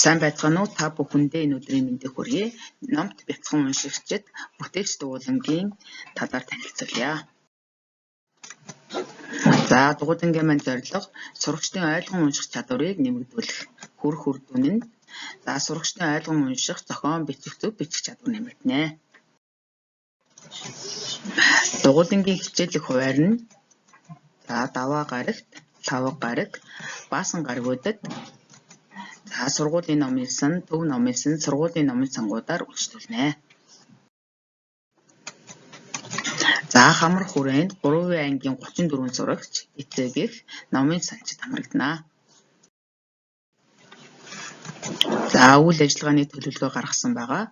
Сайн байцгаана уу? Та бүхэндээ энэ өдрийн мэндийг хүргэе. Номт бяцхан уншигчид бүтээгч дугуулангийн талаар танилцуулъя. За дугуулангийн маань зорилго сурагчдын ойлгон унших чадварыг нэмэгдүүлэх, хүрх үр дүн нь сурагчдын ойлгон унших, зохион бичих, зөв бичих чадвар нэмэгдэнэ. Дугуулангийн хичээлэх хуваар нь даваа гарагт, лавга гараг, баасан гарагуудад сургуулийн номын сан, төв номын сан, сургуулийн номын сангуудаар үйлчлүүлнэ. Хамар хүрээнд 3 ангийн 34 сурагч эцэгэх номын санчид хамрагдана. Үйл ажиллагааны төлөвлөгөө гаргасан байгаа.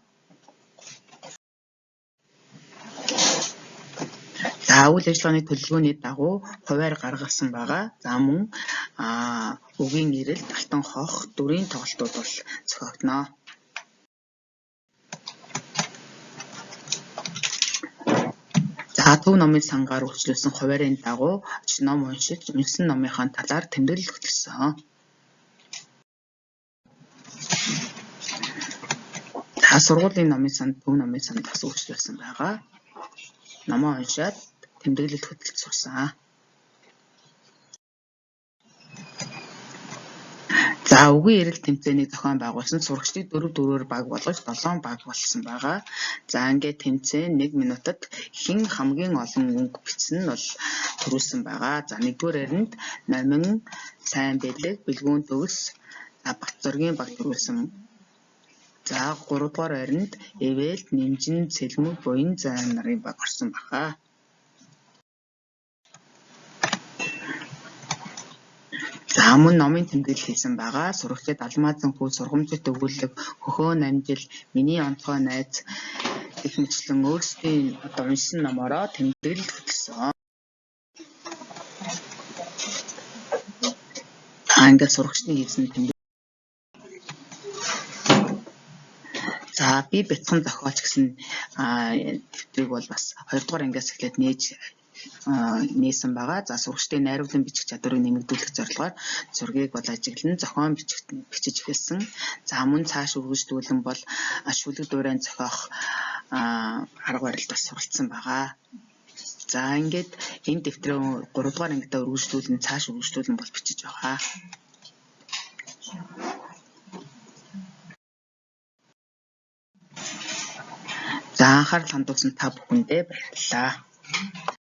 Үйл ажиллагааны төлөвлөгөөний дагуу хуваар гаргасан байгаа. Мөн үгийн ирэлт, алтан хох, дүрийн тоглолтууд бол зохиогдно. Төв номын сангаар үйлчлүүлсэн хуваарийн дагуу ном уншиж, уншсан номынхаа талаар тэмдэглэл хөтлөсөн. Сургуулийн номын санд, төв номын санд бас үйлчлүүлсэн байгаа. Номоо уншаад тэмдэглэл хөтлөж сурсан. Үгийн ирэлт тэмцээнийг зохион байгуулсан сурагчдыг 4-4-оор баг болгож 7 баг болсон байгаа. Ингээд тэмцээн 1 минутад хэн хамгийн олон өнгө бичсэн нь бол төрүүлсэн байгаа. 1-р харинд Номин, Сайн бэлэг, Бэлгүүн төгс, Батзоргийн баг төрүүлсэн. 3-р харинд Эвэлт, Нэмжин, Цэлмэг, Буян зайн нарын баг орсон байгаа. Мөн номын тэмдэглэл хийсэн байгаа. Сурагчид Алмазан хүү, Сургамжит өгүүлэг, Хөхөө намжил, Миний онцгой найз гэх мэтлэн өөрсдийн уншсан номороо тэмдэглэл хөтлөсөн. Ингээд сурагчдын хийсэн тэмдэглэл. Би бяцхан зохиолч гэсэн тэмдэглэлийг бол бас 2-р ангиас эхлээд нээсэн байгаа. Сурагчдын найруулгын бичих чадварыг нэмэгдүүлэх зорилгоор зургийг бол ажиглан зохион бичиж эхэлсэн. Мөн цааш үргэлжлүүлэн бол шүлэг дуурайн зохиох арга барилд бас суралцсан байгаа. Ингээд энэ дэвтрээ 3-р ангидаа үргэлжлүүлэн цааш үргэлжлүүлэн бол бичиж байгаа. Анхаарал хандуулсан та бүхэндээ баярлалаа.